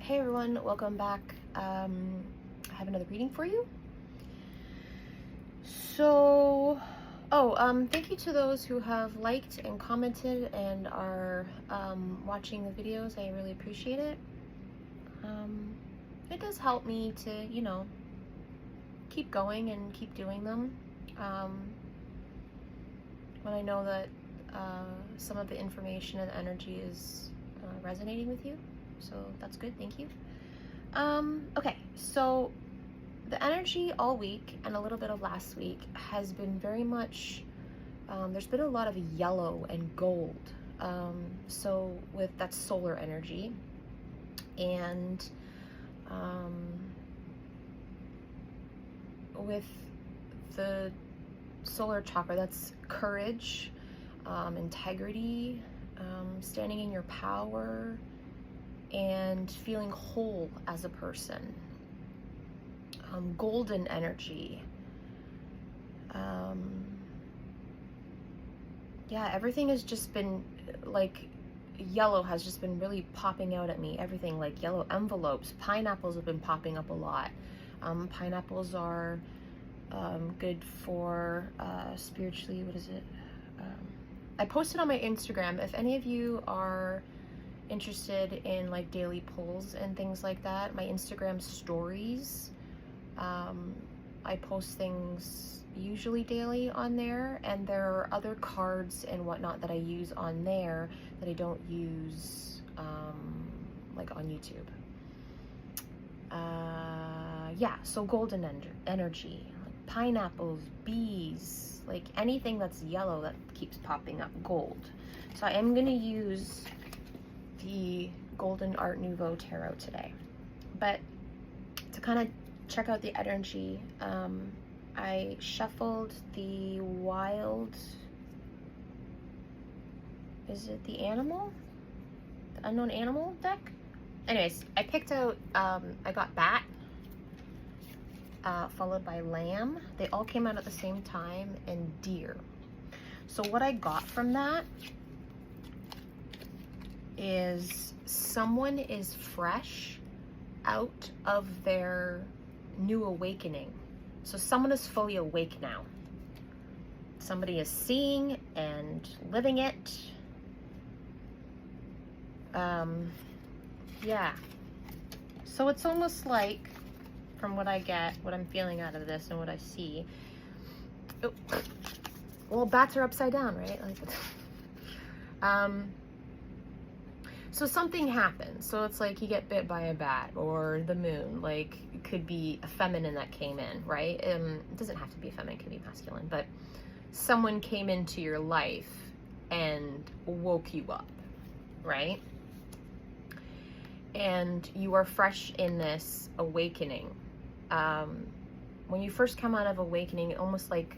Hey everyone, welcome back. I have another reading for you. Thank you to those who have liked and commented and are watching the videos. I really appreciate it. It does help me to, keep going and keep doing them. When I know that some of the information and energy is resonating with you. So that's good, thank you. Okay, so the energy all week and a little bit of last week has been very much, there's been a lot of yellow and gold. So that's solar energy. And with the solar chakra, that's courage, integrity, standing in your power, and feeling whole as a person. Golden energy. Everything has just been like, yellow has just been really popping out at me. Everything like yellow envelopes. Pineapples have been popping up a lot. Pineapples are good for spiritually, what is it? I posted on my Instagram. If any of you are interested in like daily pulls and things like that, my Instagram stories, I post things usually daily on there, and there are other cards and whatnot that I use on there that I don't use like on YouTube. So golden energy, like pineapples, bees, like anything that's yellow that keeps popping up, gold. So I am going to use the Golden Art Nouveau Tarot today. But to kind of check out the energy, I shuffled the wild, is it the animal? The unknown animal deck? Anyways, I picked out, I got bat, followed by lamb. They all came out at the same time, and deer. So what I got from that is someone is fresh out of their new awakening. So someone is fully awake now. Somebody is seeing and living it. So it's almost like, from what I get, what I'm feeling out of this and what I see. Oh. Well, bats are upside down, right? So something happens. So it's like you get bit by a bat, or the moon. Like, it could be a feminine that came in, right? It doesn't have to be feminine, it could be masculine. But someone came into your life and woke you up, right? And you are fresh in this awakening. When you first come out of awakening, almost like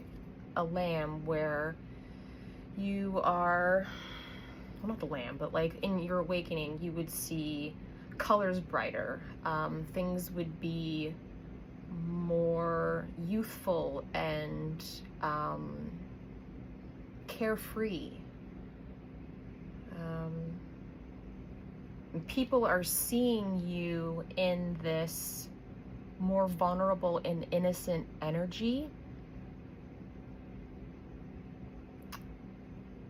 a lamb, where you are, well, not the lamb, but like in your awakening, you would see colors brighter. Things would be more youthful and carefree. People are seeing you in this more vulnerable and innocent energy.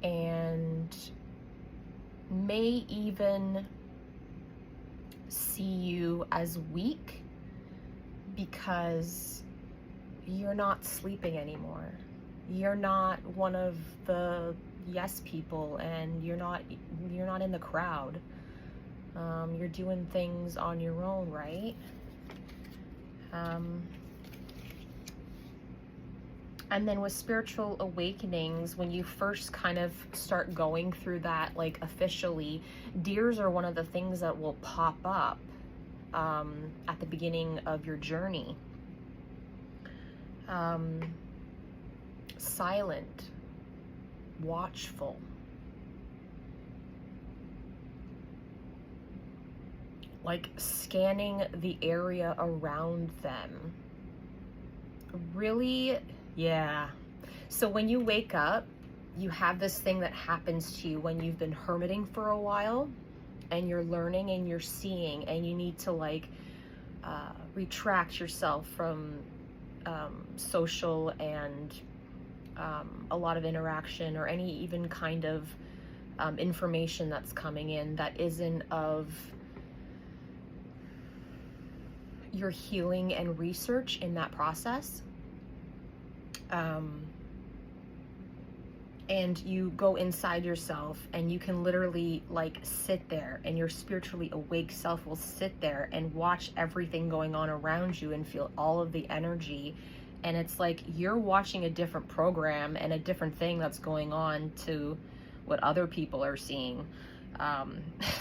And may even see you as weak because you're not sleeping anymore. You're not one of the yes people, and you're not in the crowd. You're doing things on your own, right? And then with spiritual awakenings, when you first kind of start going through that, like officially, deers are one of the things that will pop up at the beginning of your journey. Silent, watchful. Like scanning the area around them. Really, yeah. So when you wake up, you have this thing that happens to you when you've been hermiting for a while. and you're learning and you're seeing, and you need to like retract yourself from social and a lot of interaction or any even kind of information that's coming in that isn't of your healing and research in that process. And you go inside yourself and you can literally like sit there, and your spiritually awake self will sit there and watch everything going on around you and feel all of the energy. And it's like you're watching a different program and a different thing that's going on to what other people are seeing.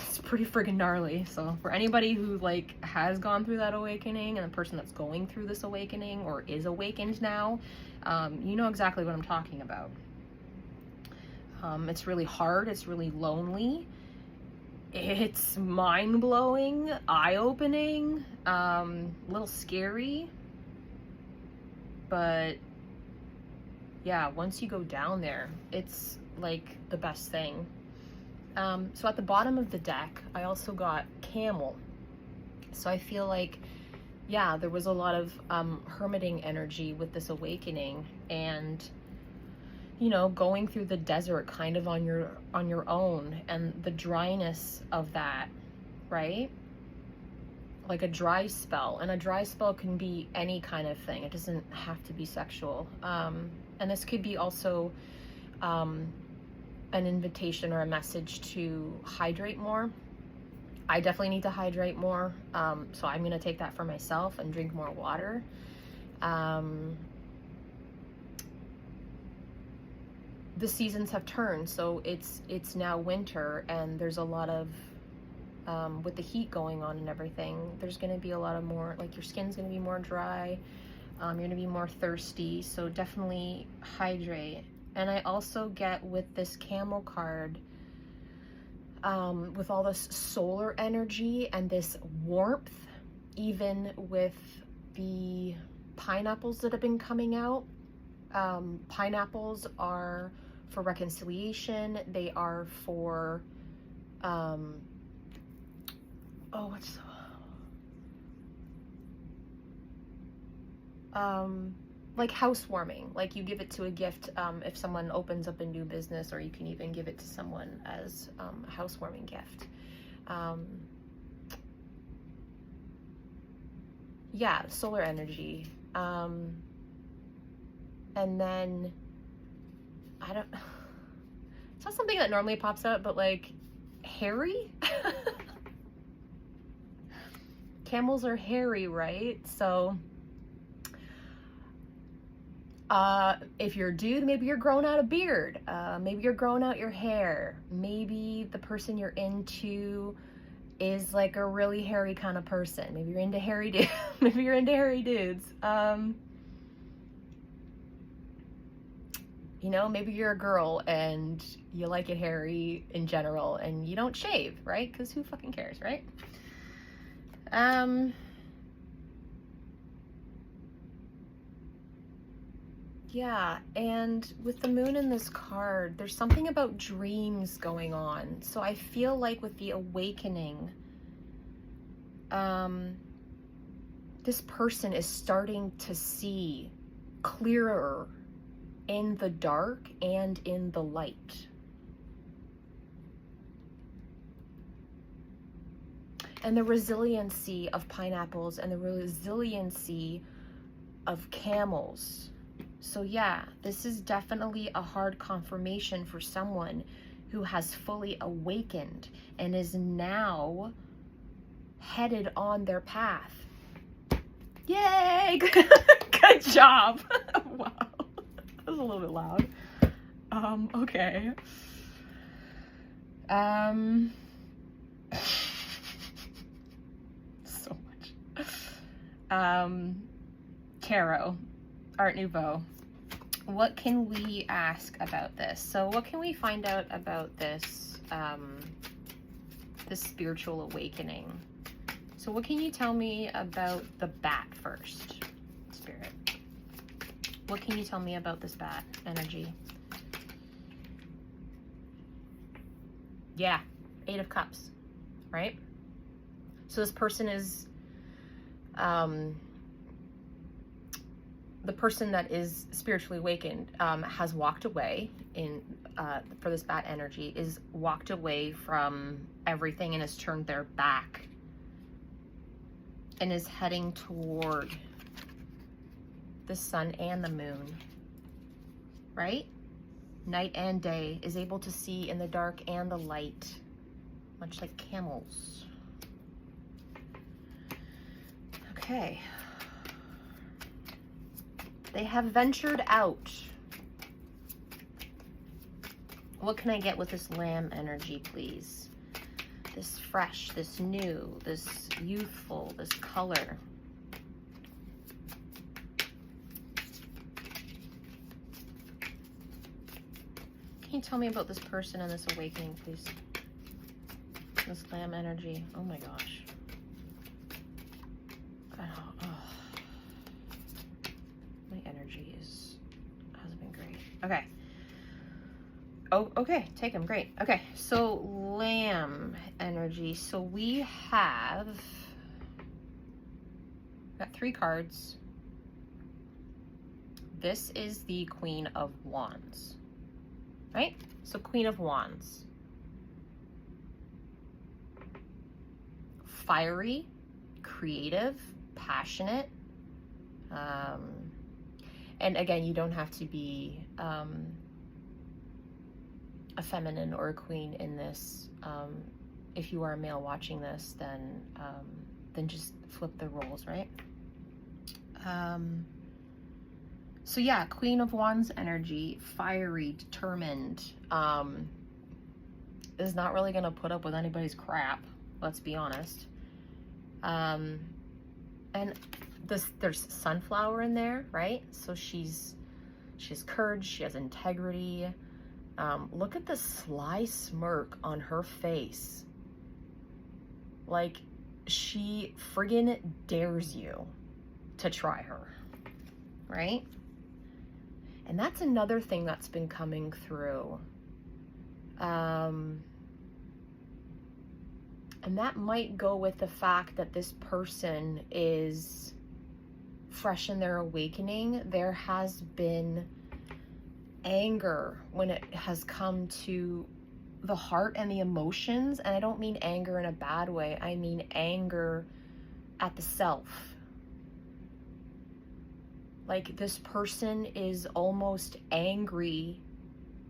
It's pretty friggin' gnarly. So for anybody who like has gone through that awakening, and a person that's going through this awakening or is awakened now, you know exactly what I'm talking about. It's really hard. It's really lonely. It's mind-blowing, eye-opening, a little scary. But yeah, once you go down there, it's like the best thing. So at the bottom of the deck, I also got Camel. So I feel like, yeah, there was a lot of hermiting energy with this awakening, and you know, going through the desert kind of on your own, and the dryness of that, right? Like a dry spell, and a dry spell can be any kind of thing. It doesn't have to be sexual. And this could be also an invitation or a message to hydrate more. I definitely need to hydrate more. So I'm gonna take that for myself and drink more water. The seasons have turned, so it's now winter, and there's a lot of with the heat going on and everything, there's going to be a lot of more, like your skin's going to be more dry, you're going to be more thirsty, so definitely hydrate. And I also get with this Camel card, with all this solar energy and this warmth, even with the pineapples that have been coming out. Pineapples are for reconciliation. They are for like housewarming. Like you give it to a gift if someone opens up a new business, or you can even give it to someone as a housewarming gift. Yeah, solar energy. And then it's not something that normally pops up, but like hairy. Camels are hairy, right? So if you're a dude, maybe you're growing out a beard, maybe you're growing out your hair, maybe the person you're into is like a really hairy kind of person. Maybe you're into hairy dudes. Maybe you're into hairy dudes. You know, maybe you're a girl and you like it hairy in general, and you don't shave, right? Because who fucking cares, right? Yeah, and with the moon in this card, there's something about dreams going on. So I feel like with the awakening, this person is starting to see clearer in the dark and in the light. And the resiliency of pineapples and the resiliency of camels. So yeah, this is definitely a hard confirmation for someone who has fully awakened and is now headed on their path. Yay! Good job. Wow. That was a little bit loud. Okay. So much. Tarot, Art Nouveau. What can we ask about this? So what can we find out about this, this spiritual awakening? So what can you tell me about the bat first, Spirit? What can you tell me about this bat energy? Yeah, 8 of Cups. right? So this person is, the person that is spiritually awakened has walked away for this bad energy, is walked away from everything and has turned their back and is heading toward the sun and the moon, right? Night and day, is able to see in the dark and the light, much like camels. Okay. They have ventured out. What can I get with this lamb energy, please? This fresh, this new, this youthful, this color. Can you tell me about this person and this awakening, please? This lamb energy. Oh my gosh. My energy hasn't been great. Okay. Oh, okay. Take him. Great. Okay. So lamb energy. So we have got 3 cards. This is the Queen of Wands, right? So Queen of Wands. Fiery, creative, passionate. And again, you don't have to be a feminine or a queen in this. If you are a male watching this, then just flip the roles, right? So yeah, Queen of Wands energy, fiery, determined, is not really gonna put up with anybody's crap, let's be honest. And there's sunflower in there, right? So she has courage, she has integrity. Look at the sly smirk on her face. Like, she friggin' dares you to try her, right? And that's another thing that's been coming through. And that might go with the fact that this person is fresh in their awakening. There has been anger when it has come to the heart and the emotions. And I don't mean anger in a bad way. I mean anger at the self. Like, this person is almost angry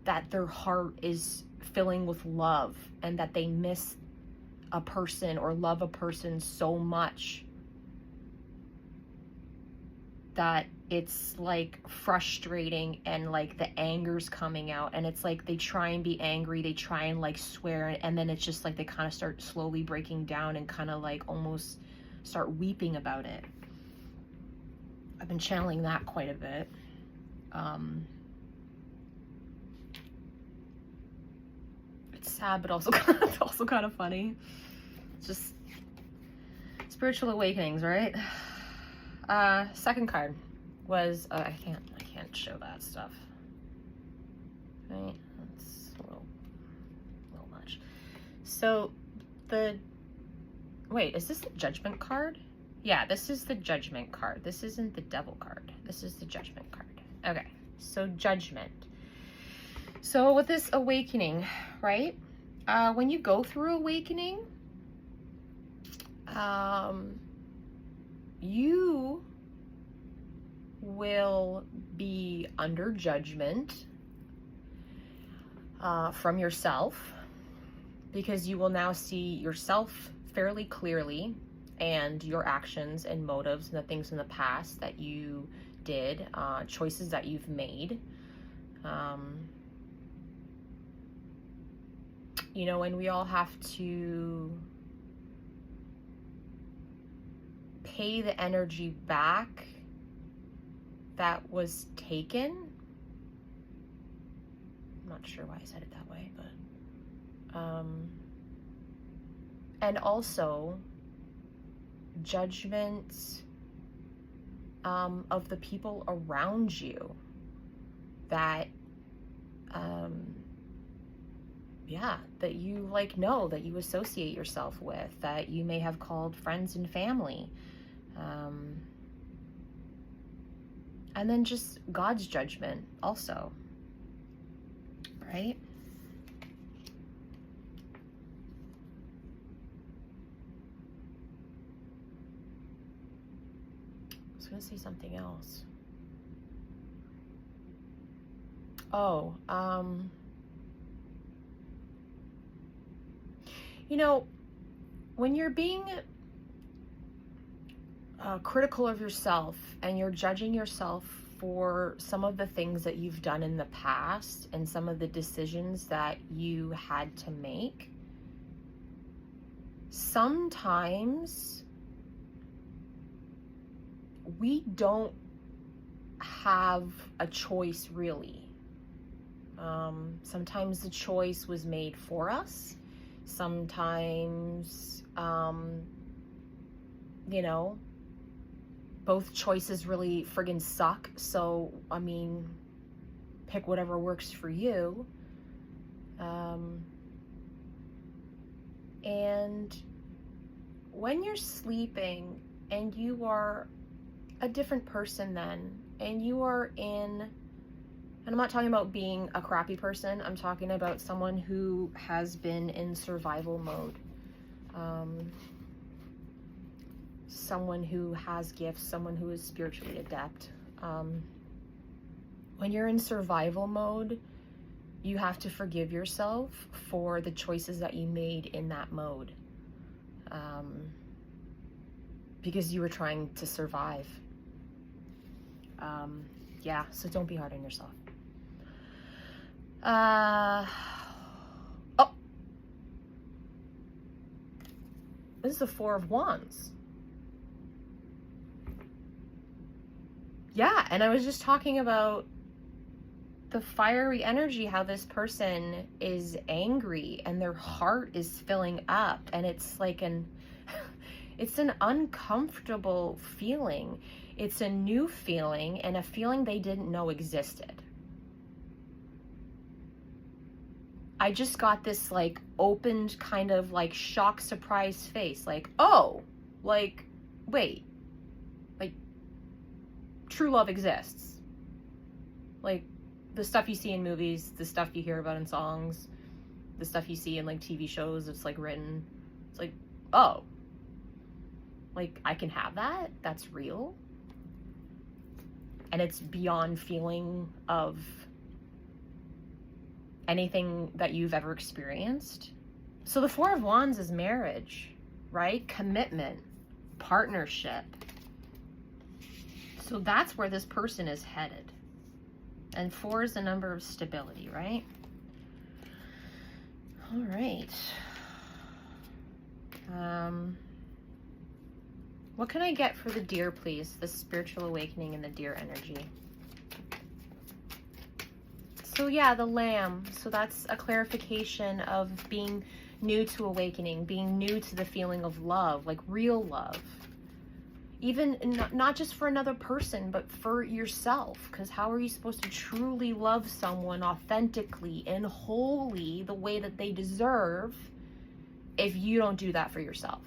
that their heart is filling with love and that they miss a person or love a person so much that it's like frustrating, and like the anger's coming out, and it's like they try and be angry, they try and like swear, and then it's just like they kind of start slowly breaking down and kind of like almost start weeping about it. I've been channeling that quite a bit. It's sad, but also kind of funny. It's just spiritual awakenings, right? Second card was I can't show that stuff. Right? That's a little much. So wait, is this the Judgment card? Yeah, this is the Judgment card. This isn't the Devil card. This is the Judgment card. Okay, so Judgment. So with this awakening, right? When you go through awakening, you will be under judgment from yourself, because you will now see yourself fairly clearly, and your actions and motives and the things in the past that you did, choices that you've made. You know, and we all have to pay the energy back that was taken. I'm not sure why I said it that way, but and also judgment of the people around you that yeah, that you like know, that you associate yourself with, that you may have called friends and family. And then just God's judgment also, right? I was going to say something else. Oh, you know, when you're being critical of yourself and you're judging yourself for some of the things that you've done in the past and some of the decisions that you had to make, sometimes we don't have a choice, really. Sometimes the choice was made for us. Sometimes, you know, both choices really friggin' suck. So, I mean, pick whatever works for you. And when you're sleeping and you are a different person then, and you are in, and I'm not talking about being a crappy person, I'm talking about someone who has been in survival mode. Someone who has gifts, someone who is spiritually adept. When you're in survival mode, you have to forgive yourself for the choices that you made in that mode. Because you were trying to survive. Yeah, so don't be hard on yourself. Oh, this is the Four of Wands. Yeah, and I was just talking about the fiery energy, how this person is angry and their heart is filling up, and it's like it's an uncomfortable feeling. It's a new feeling, and a feeling they didn't know existed. I just got this like opened kind of like shock surprise face, like, oh, like, wait, like, true love exists. Like, the stuff you see in movies, the stuff you hear about in songs, the stuff you see in like TV shows, it's like written, it's like, oh, like, I can have that? That's real? And it's beyond feeling of anything that you've ever experienced. So the Four of Wands is marriage, right? Commitment, partnership. So that's where this person is headed. And 4 is the number of stability, right? All right. What can I get for the deer, please? The spiritual awakening and the deer energy. So yeah, the lamb. So that's a clarification of being new to awakening, being new to the feeling of love, like real love. Even not just for another person, but for yourself. Because how are you supposed to truly love someone authentically and wholly the way that they deserve if you don't do that for yourself?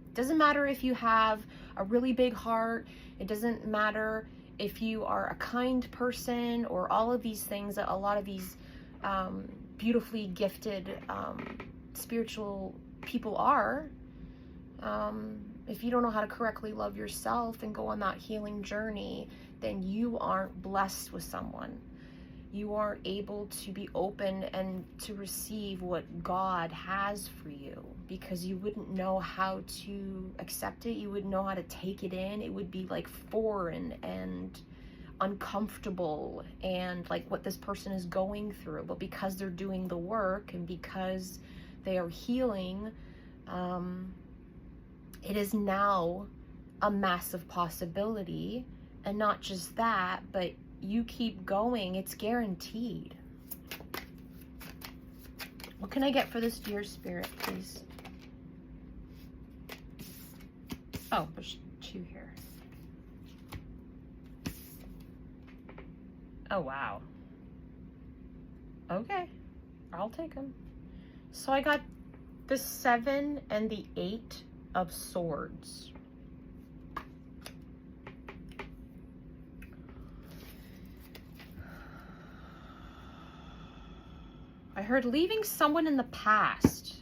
It doesn't matter if you have a really big heart. It doesn't matter if you are a kind person or all of these things that a lot of these beautifully gifted spiritual people are. If you don't know how to correctly love yourself and go on that healing journey, then you aren't blessed with someone. You aren't able to be open and to receive what God has for you, because you wouldn't know how to accept it. You wouldn't know how to take it in. It would be like foreign and uncomfortable and like what this person is going through. But because they're doing the work and because they are healing, it is now a massive possibility. And not just that, but you keep going, it's guaranteed. What can I get for this deer spirit, please? Oh, there's 2 here. Oh, wow. Okay, I'll take them. So I got the 7 and the 8 of Swords. I heard leaving someone in the past.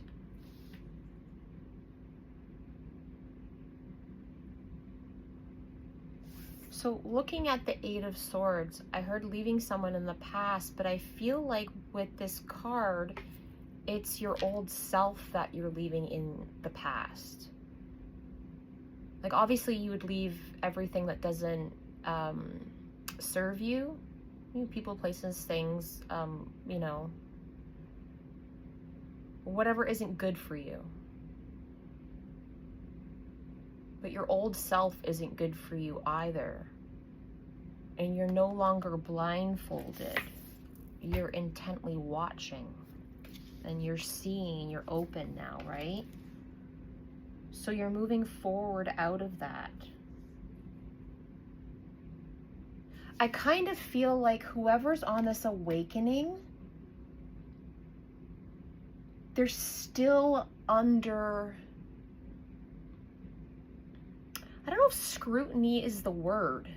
So looking at the 8 of Swords, I heard leaving someone in the past, but I feel like with this card, it's your old self that you're leaving in the past. Like, obviously you would leave everything that doesn't serve you. You know, people, places, things, you know, whatever isn't good for you. But your old self isn't good for you either. And you're no longer blindfolded. You're intently watching. And you're seeing, you're open now, right? So you're moving forward out of that. I kind of feel like whoever's on this awakening, they're still under, I don't know if scrutiny is the word.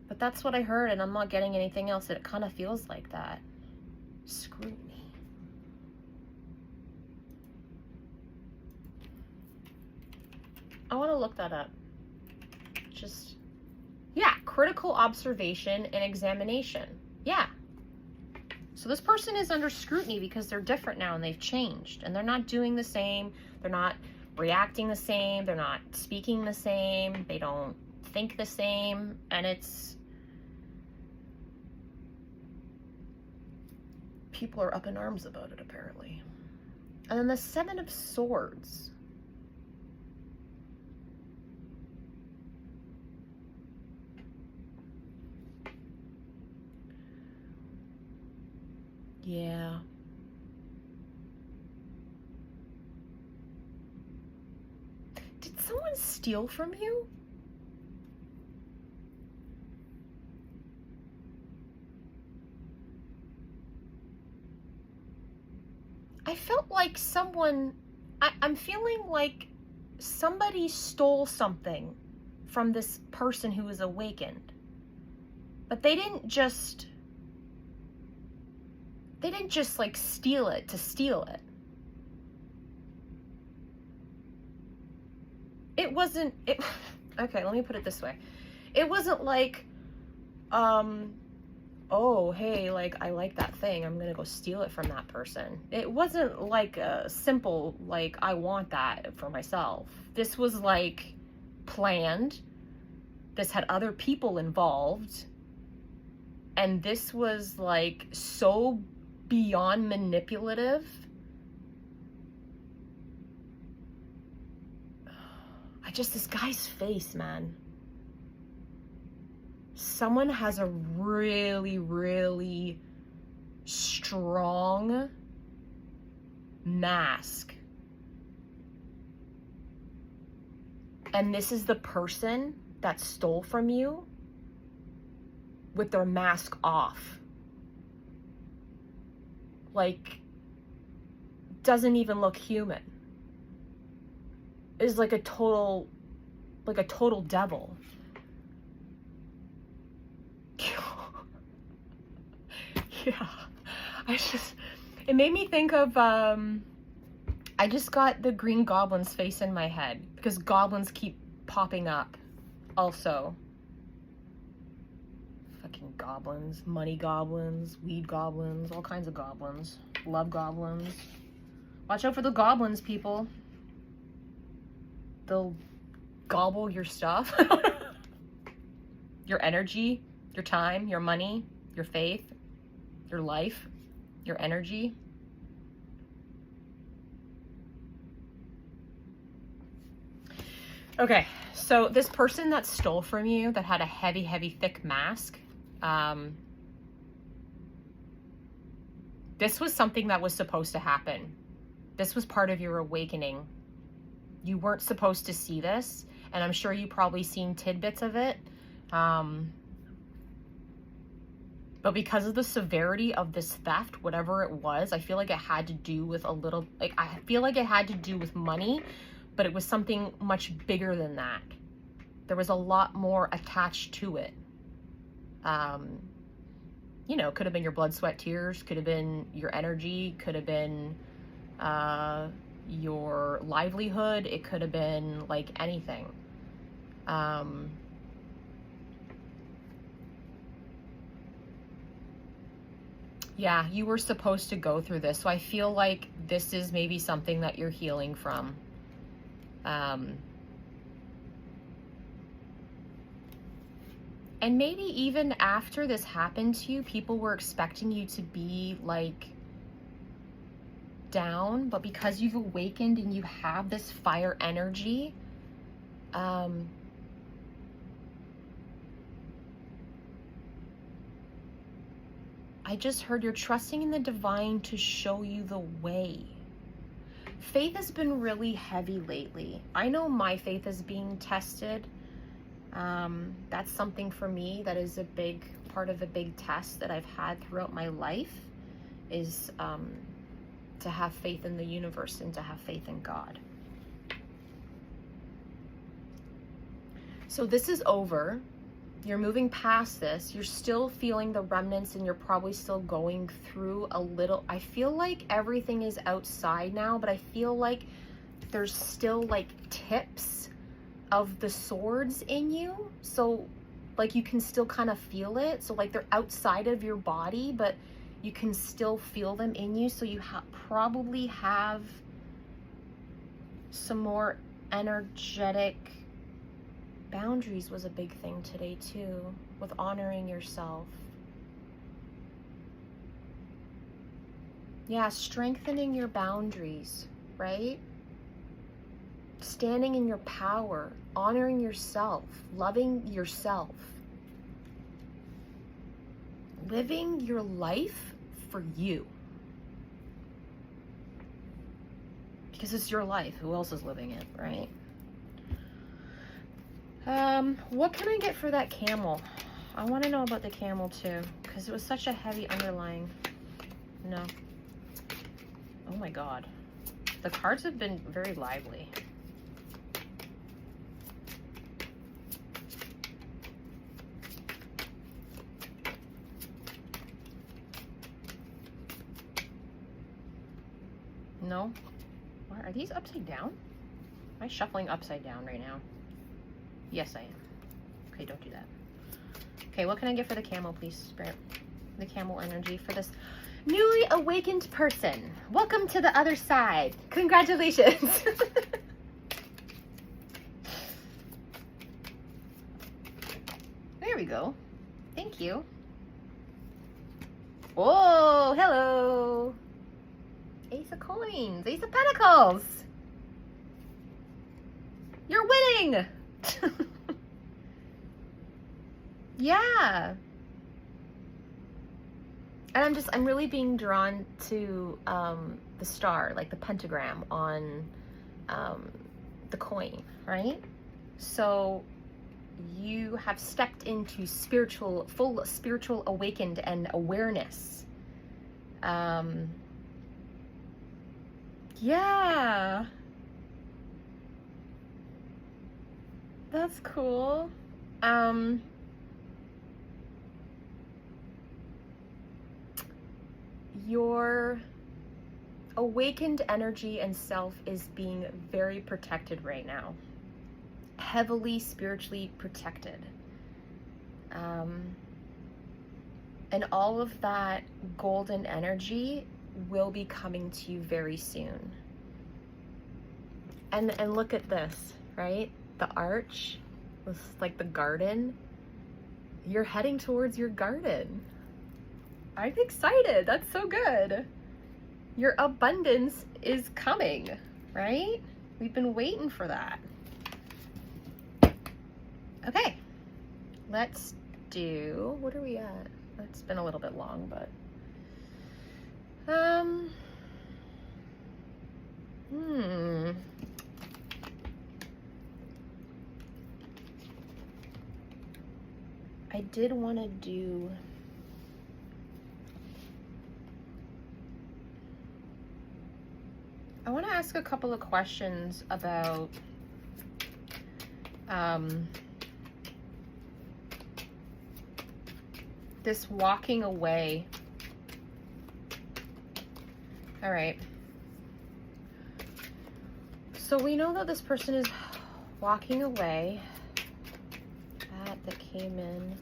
But that's what I heard, and I'm not getting anything else. It kind of feels like that. Scrutiny. I want to look that up. Just, yeah, critical observation and examination. Yeah. So this person is under scrutiny because they're different now and they've changed. And they're not doing the same. They're not reacting the same. They're not speaking the same. They don't think the same. And it's... people are up in arms about it, apparently. And then the 7 of Swords. Yeah. Did someone steal from you? I felt like someone, I'm feeling like somebody stole something from this person who was awakened. But they didn't just like steal it to steal it. It wasn't, okay, let me put it this way. It wasn't like, oh, hey, like, I like that thing, I'm gonna go steal it from that person. It wasn't like a simple, like, I want that for myself. This was like planned. This had other people involved. And this was like so beyond manipulative. This guy's face, man. Someone has a really, really strong mask. And this is the person that stole from you with their mask off. Like, doesn't even look human. Is like a total devil. Yeah, it made me think of, I just got the Green Goblin's face in my head, because goblins keep popping up, also. Fucking goblins, money goblins, weed goblins, all kinds of goblins, love goblins. Watch out for the goblins, people. They'll gobble your stuff, your energy, your time, your money, your faith, your life, your energy. Okay, so this person that stole from you, that had a heavy, heavy, thick mask, this was something that was supposed to happen. This was part of your awakening. You weren't supposed to see this, and I'm sure you probably seen tidbits of it. But because of the severity of this theft, whatever it was, I feel like it had to do with I feel like it had to do with money, but it was something much bigger than that. There was a lot more attached to it. You know, could have been your blood, sweat, tears, could have been your energy, could have been your livelihood, it could have been like anything. Yeah, you were supposed to go through this, so I feel like this is maybe something that you're healing from. And maybe even after this happened to you, people were expecting you to be like down, but because you've awakened and you have this fire energy, I just heard you're trusting in the divine to show you the way. Faith has been really heavy lately. I know my faith is being tested. That's something for me that is a big part of the big test that I've had throughout my life, is to have faith in the universe and to have faith in God. So this is over. You're moving past this. You're still feeling the remnants and you're probably still going through a little. I feel like everything is outside now, but I feel like there's still like tips of the swords in you. So like you can still kind of feel it. So like they're outside of your body, but you can still feel them in you. So you probably have some more energetic boundaries. Was a big thing today too, with honoring yourself. Yeah, strengthening your boundaries, right? Standing in your power, honoring yourself, loving yourself. Living your life for you. Because it's your life. Who else is living it, right? What can I get for that camel? I want to know about the camel too, because it was such a heavy underlying. No. Oh my God. The cards have been very lively. No? What, are these upside down? Am I shuffling upside down right now? Yes, I am. Okay, don't do that. Okay, what can I get for the camel, please, Spirit? The camel energy for this newly awakened person. Welcome to the other side. Congratulations. There we go. Thank you. Oh, hello. Ace of coins, Ace of pentacles. You're winning. Yeah. And I'm really being drawn to the star, like the pentagram on the coin, right? So you have stepped into full spiritual awakened and awareness. Yeah. That's cool. Your awakened energy and self is being very protected right now. Heavily spiritually protected. And all of that golden energy will be coming to you very soon. And look at this, right? The arch with like the garden. You're heading towards your garden. I'm excited. That's so good. Your abundance is coming, right? We've been waiting for that. Okay, let's do, what are we at? It's been a little bit long, but I did want to do want to ask a couple of questions about this walking away. All right. So we know that this person is walking away. That came in.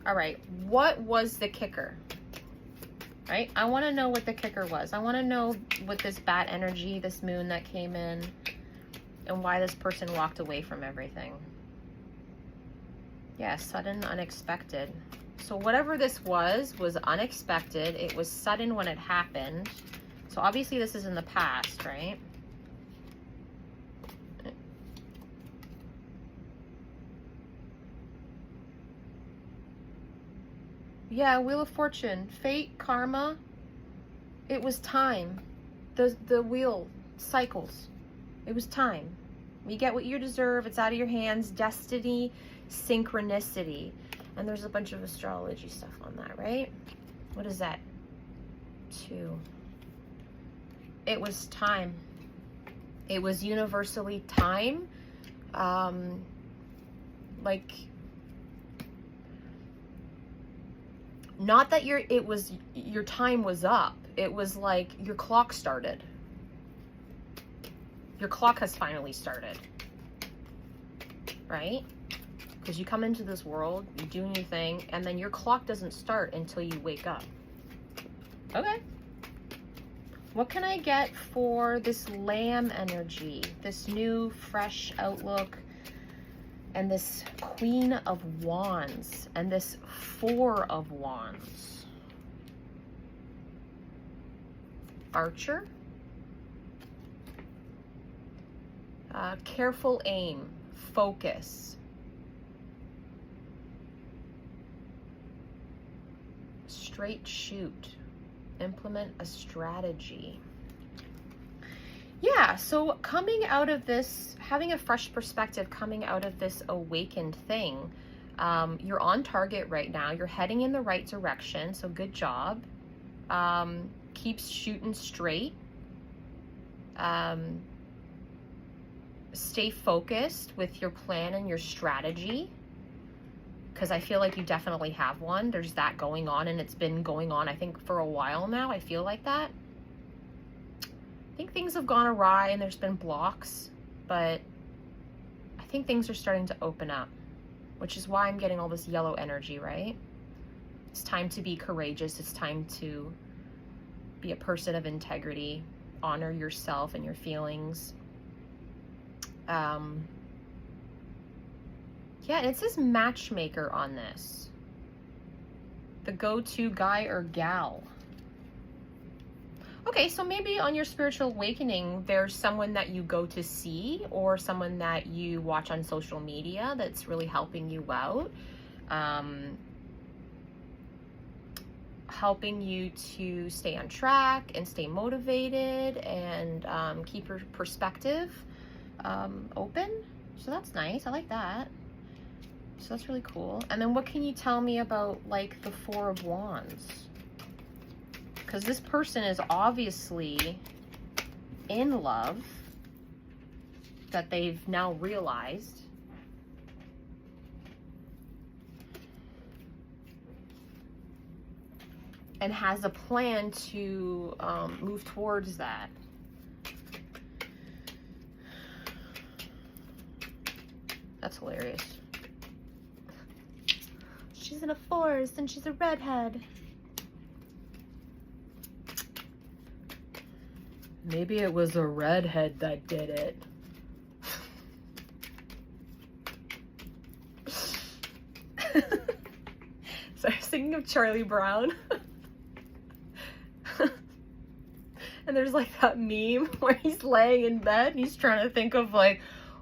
All right. What was the kicker? Right? I want to know what the kicker was. I want to know with this bad energy, this moon that came in, and why this person walked away from everything. Yeah, sudden, unexpected. So whatever this was unexpected. It was sudden when it happened. So obviously this is in the past, right? Yeah, Wheel of Fortune, fate, karma. It was time. The wheel cycles. It was time. You get what you deserve. It's out of your hands. Destiny, synchronicity. And there's a bunch of astrology stuff on that, right? What is that? 2. It was time. It was universally time. Like, not that your time was up. It was like your clock started. Your clock has finally started. Right? Because you come into this world, you do your thing, and then your clock doesn't start until you wake up. Okay. What can I get for this Lamb energy, this new, fresh outlook, and this Queen of Wands, and this 4 of Wands? Archer. Careful aim, focus. Straight shoot, implement a strategy. Yeah, so coming out of this, having a fresh perspective, coming out of this awakened thing, you're on target right now. You're heading in the right direction, so good job. Keep shooting straight. Stay focused with your plan and your strategy, because I feel like you definitely have one. There's that going on, and it's been going on, I think, for a while now. I feel like that. I think things have gone awry and there's been blocks, but I think things are starting to open up, which is why I'm getting all this yellow energy, right? It's time to be courageous. It's time to be a person of integrity, honor yourself and your feelings. Yeah, and it says matchmaker on this. The go-to guy or gal. Okay, so maybe on your spiritual awakening, there's someone that you go to see, or someone that you watch on social media that's really helping you out. Helping you to stay on track and stay motivated and keep your perspective open. So that's nice. I like that. So that's really cool. And then what can you tell me about, like, the 4 of Wands? Because this person is obviously in love, that they've now realized. And has a plan to move towards that. That's hilarious. She's in a forest and she's a redhead. Maybe it was a redhead that did it. So I was thinking of Charlie Brown. And there's like that meme where he's laying in bed and he's trying to think of, like,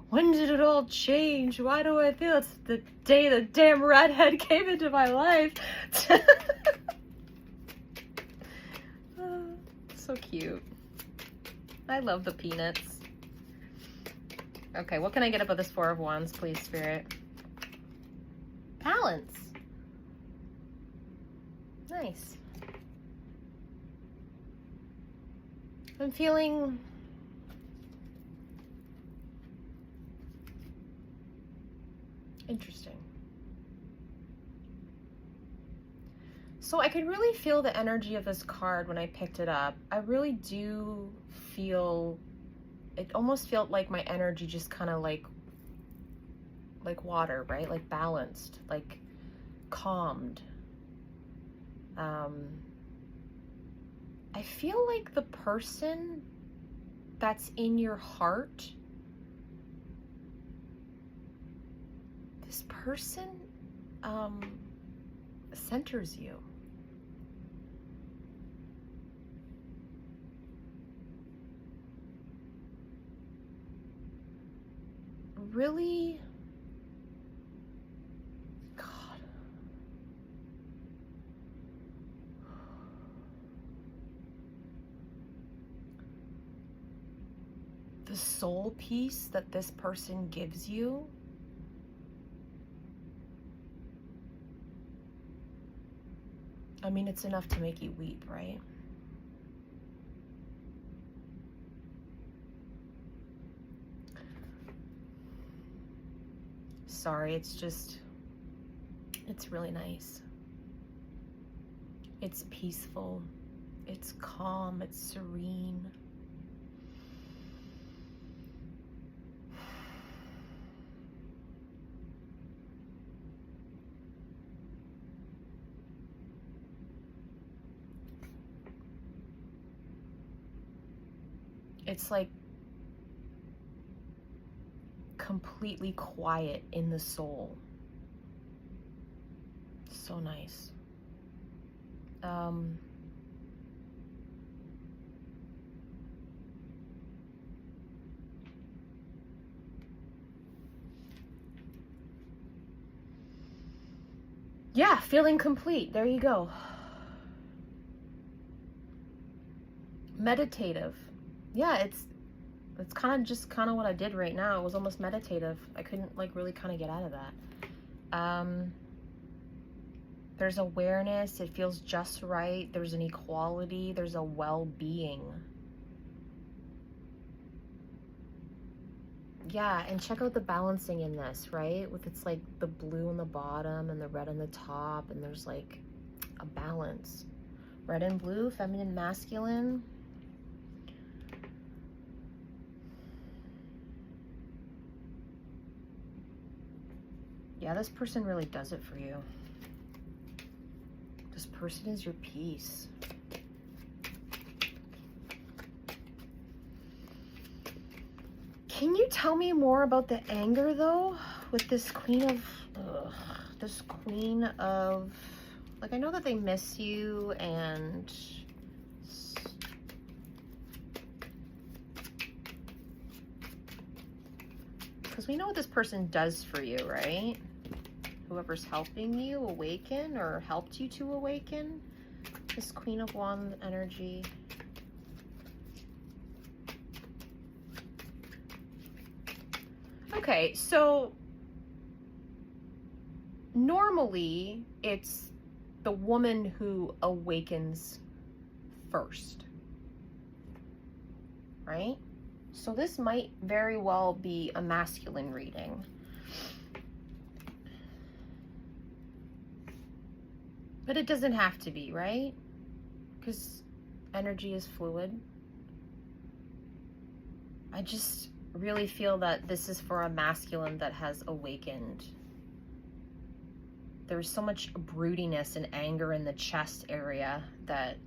when did it all change? Why do I feel it's the day the damn redhead came into my life? So cute. I love the peanuts. Okay, what can I get about this 4 of Wands, please, Spirit? Balance. Nice. I'm feeling Interesting. So I could really feel the energy of this card when I picked it up. I really do feel, it almost felt like my energy just kind of like water, right? Like balanced, like calmed. I feel like the person that's in your heart, this person centers you. Really, God. The soul peace that this person gives you, I mean, it's enough to make you weep, right? Sorry, it's just, it's really nice. It's peaceful. It's calm. It's serene. It's like completely quiet in the soul. So nice. Yeah, feeling complete. There you go. Meditative. Yeah, it's kind of just kind of what I did right now. It was almost meditative. I couldn't like really kind of get out of that. There's awareness. It feels just right. There's an equality. There's a well-being. Yeah, and check out the balancing in this, right? With it's like the blue on the bottom and the red on the top, and there's like a balance. Red and blue, feminine, masculine. Yeah, this person really does it for you. This person is your peace. Can you tell me more about the anger though, with this queen of, like, I know that they miss you, and because we know what this person does for you, right? Whoever's helping you awaken or helped you to awaken. This Queen of Wands energy. Okay, so normally it's the woman who awakens first, right? So this might very well be a masculine reading. But it doesn't have to be, right? Because energy is fluid. I just really feel that this is for a masculine that has awakened. There's so much broodiness and anger in the chest area that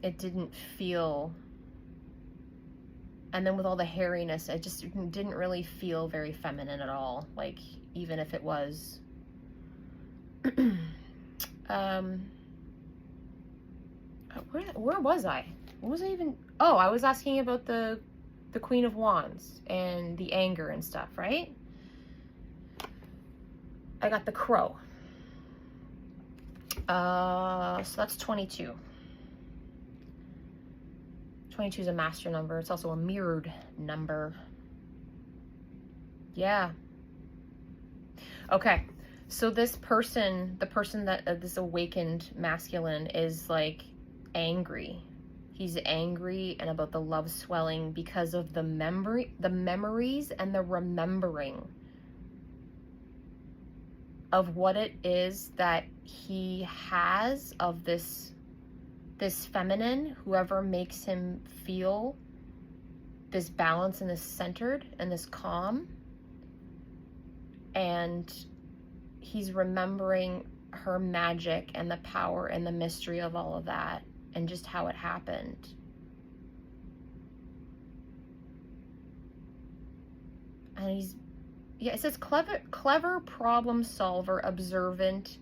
it didn't feel, and then with all the hairiness, it just didn't really feel very feminine at all. Like, even if it was where was I? What was I even? Oh, I was asking about the Queen of Wands and the anger and stuff, right? I got the Crow. So that's 22. 22 is a master number. It's also a mirrored number. Yeah. Okay. So this person, the person that this awakened masculine is like angry. He's angry and about the love swelling because of the memories and the remembering of what it is that he has of this feminine, whoever makes him feel this balance and this centered and this calm. And he's remembering her magic and the power and the mystery of all of that and just how it happened. And it says clever problem solver, observant,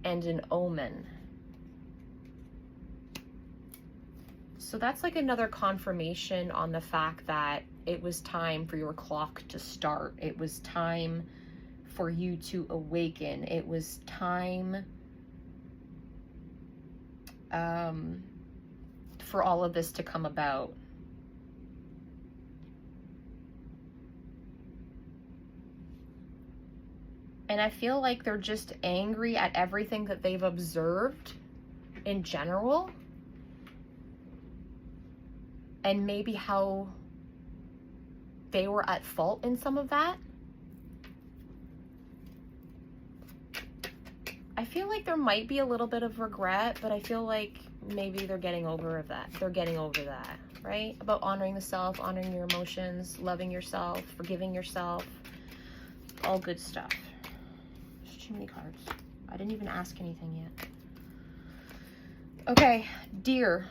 and an omen. So that's like another confirmation on the fact that it was time for your clock to start. It was time for you to awaken. It was time for all of this to come about. And I feel like they're just angry at everything that they've observed in general. And maybe how they were at fault in some of that. I feel like there might be a little bit of regret, but I feel like maybe they're getting over that. They're getting over that, right? About honoring the self, honoring your emotions, loving yourself, forgiving yourself. All good stuff. There's too many cards. I didn't even ask anything yet. Okay, Deer.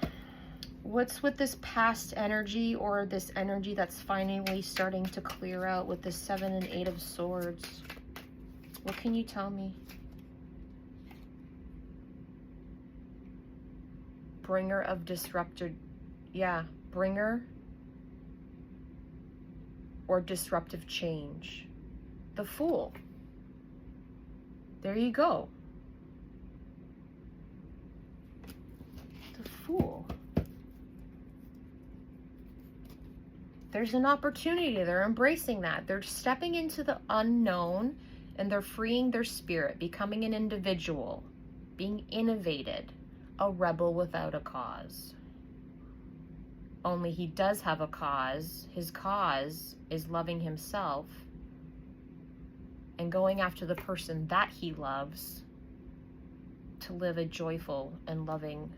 What's with this past energy, or this energy that's finally starting to clear out with the 7 and 8 of Swords? What can you tell me? Bringer of disrupted, yeah, bringer or disruptive change. The Fool. There you go. The Fool. There's an opportunity. They're embracing that. They're stepping into the unknown and they're freeing their spirit, becoming an individual, being innovated, a rebel without a cause. Only he does have a cause. His cause is loving himself and going after the person that he loves to live a joyful and loving,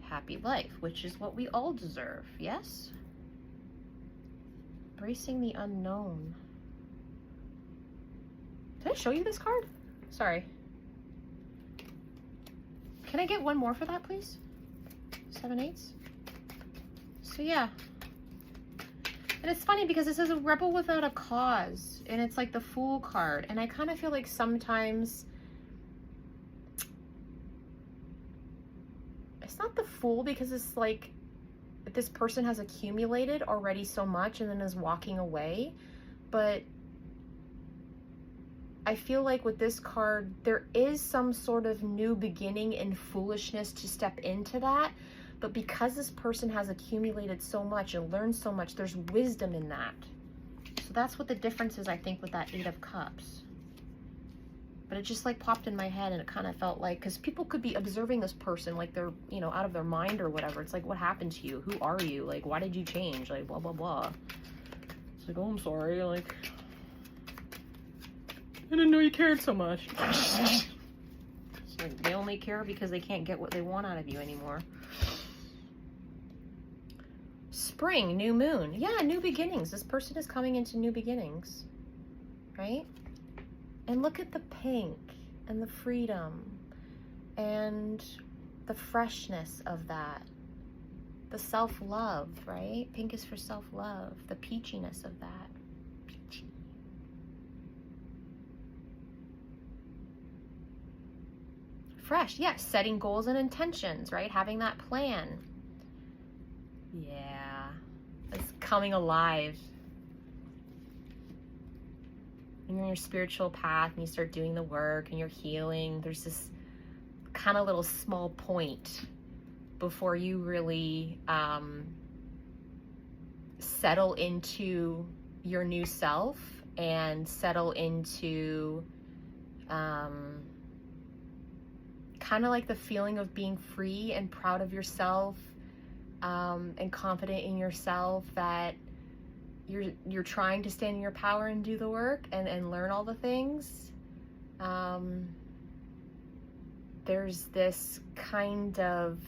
happy life, which is what we all deserve, yes? Embracing the unknown. Did I show you this card? Sorry. Can I get one more for that, please? 7 8s. So yeah. And it's funny because it says a rebel without a cause. And it's like the Fool card. And I kind of feel like sometimes it's not the Fool, because it's like this person has accumulated already so much and then is walking away. But I feel like with this card, there is some sort of new beginning and foolishness to step into that. But because this person has accumulated so much and learned so much, there's wisdom in that. So that's what the difference is, I think, with that 8 of Cups. But it just like popped in my head, and it kind of felt like, because people could be observing this person like they're, you know, out of their mind or whatever. It's like, what happened to you? Who are you? Like, why did you change? Like, blah, blah, blah. It's like, oh, I'm sorry. Like, I didn't know you cared so much. So they only care because they can't get what they want out of you anymore. Spring, new moon. Yeah, new beginnings. This person is coming into new beginnings, right? And look at the pink and the freedom and the freshness of that. The self-love, right? Pink is for self-love. The peachiness of that. Peachy. Fresh, yeah. Setting goals and intentions, right? Having that plan. Yeah. It's coming alive. When you're on your spiritual path and you start doing the work and you're healing, there's this kind of little small point before you really settle into your new self and settle into kind of like the feeling of being free and proud of yourself, and confident in yourself that you're trying to stand in your power and do the work and learn all the things. There's this kind of,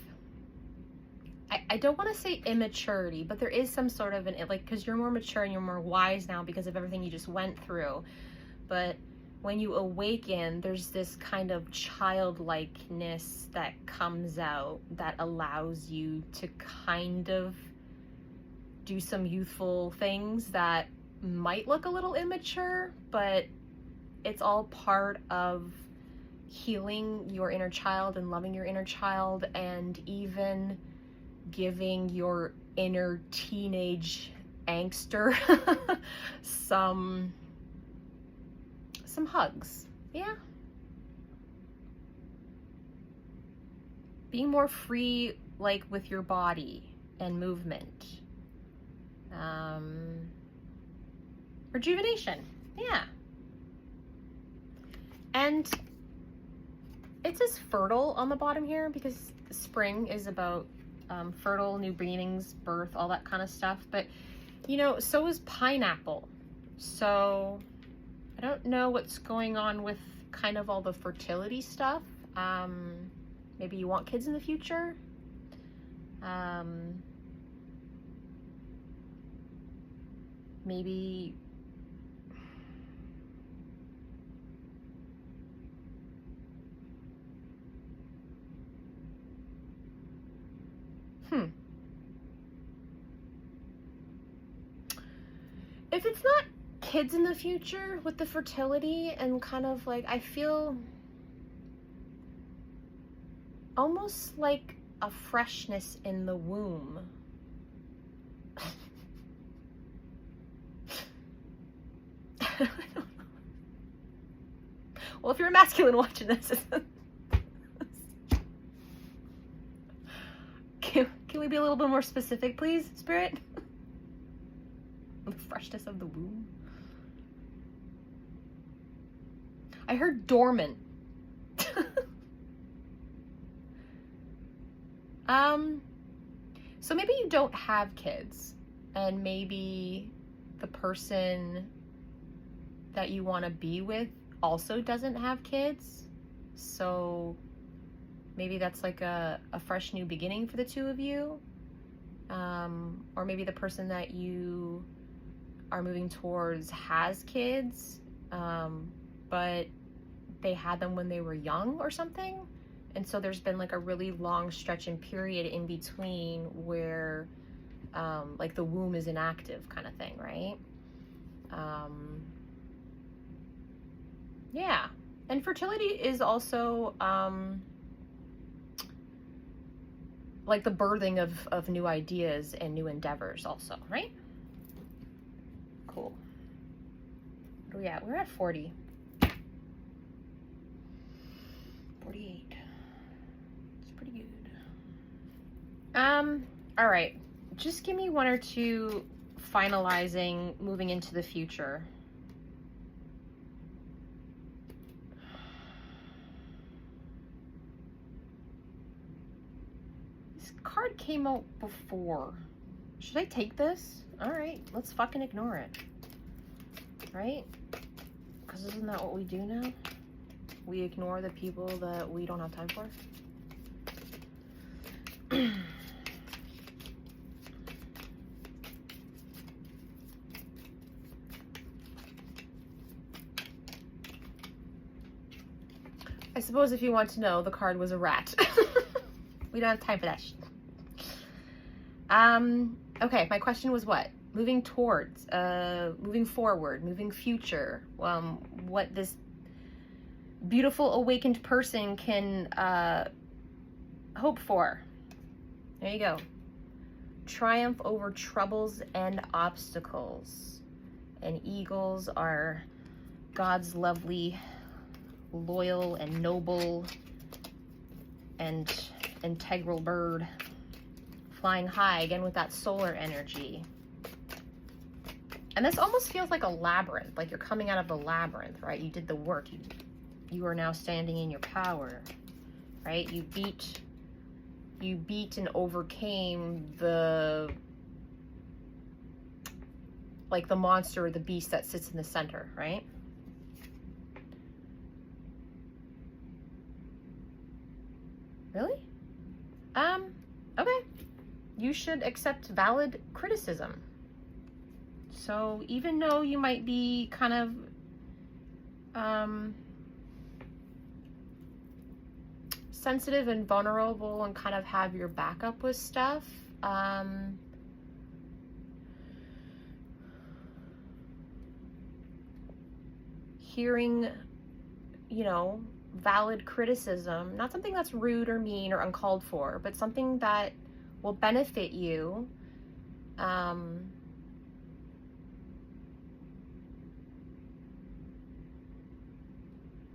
I don't want to say immaturity, but there is some sort of because you're more mature and you're more wise now because of everything you just went through. But when you awaken, there's this kind of childlikeness that comes out that allows you to kind of do some youthful things that might look a little immature, but it's all part of healing your inner child and loving your inner child, and even giving your inner teenage angster some hugs. Yeah. Being more free, like with your body and movement. Rejuvenation. Yeah. And it says fertile on the bottom here because spring is about fertile, new beginnings, birth, all that kind of stuff. But, you know, so is pineapple. So I don't know what's going on with kind of all the fertility stuff. Maybe you want kids in the future. Maybe if it's not kids in the future with the fertility and kind of like, I feel almost like a freshness in the womb. Well, if you're a masculine watching this, can we be a little bit more specific, please, Spirit? The freshness of the womb. I heard dormant. So maybe you don't have kids, and maybe the person that you want to be with also doesn't have kids. So maybe that's like a fresh new beginning for the two of you. Or maybe the person that you are moving towards has kids, but they had them when they were young or something. And so there's been like a really long stretch and period in between where like the womb is inactive kind of thing, right? Yeah. And fertility is also like the birthing of new ideas and new endeavors also, right? Cool. What are we at? We're at 40. 48. It's pretty good. All right. Just give me one or two finalizing, moving into the future. This card came out before. Should I take this? All right, let's fucking ignore it. Right? Because isn't that what we do now? We ignore the people that we don't have time for. I suppose if you want to know, the card was a rat. We don't have time for that shit. Okay, my question was what? Moving towards, moving forward, moving future. What this beautiful awakened person can hope for. There you go. Triumph over troubles and obstacles. And eagles are God's lovely, loyal and noble and integral bird, flying high again with that solar energy. And this almost feels like a labyrinth, like you're coming out of a labyrinth, right? You did the work. You are now standing in your power, right? You beat you beat and overcame the monster or the beast that sits in the center, right? Really? Okay. You should accept valid criticism. So even though you might be kind of sensitive and vulnerable and kind of have your back up with stuff, hearing, you know, valid criticism, not something that's rude or mean or uncalled for, but something that will benefit you,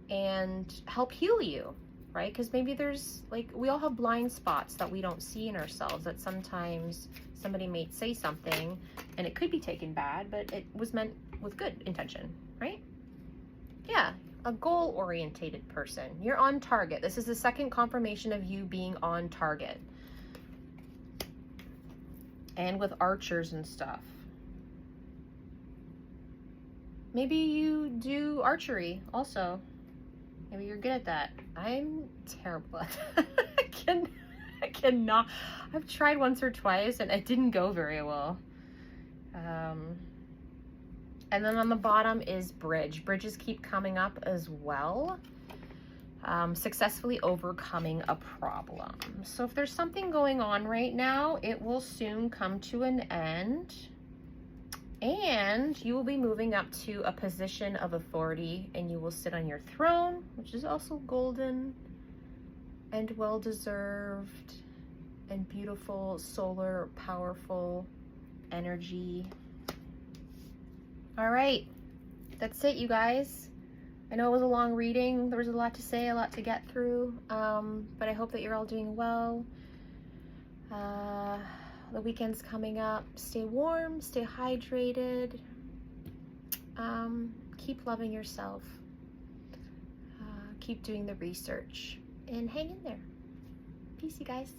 and help heal you, right? Because maybe there's, like, we all have blind spots that we don't see in ourselves, that sometimes somebody may say something and it could be taken bad, but it was meant with good intention, right? Yeah, a goal-orientated person. You're on target. This is the second confirmation of you being on target. And with archers and stuff. Maybe you do archery also. Maybe you're good at that. I'm terrible at that. I cannot. I've tried once or twice and it didn't go very well. And then on the bottom is bridge. Bridges keep coming up as well. Successfully overcoming a problem. So if there's something going on right now, it will soon come to an end. And you will be moving up to a position of authority, and you will sit on your throne, which is also golden and well-deserved and beautiful, solar, powerful energy. All right, that's it, you guys. I know it was a long reading. There was a lot to say, a lot to get through, but I hope that you're all doing well. The weekend's coming up. Stay warm, stay hydrated, keep loving yourself, keep doing the research, and hang in there. Peace, you guys.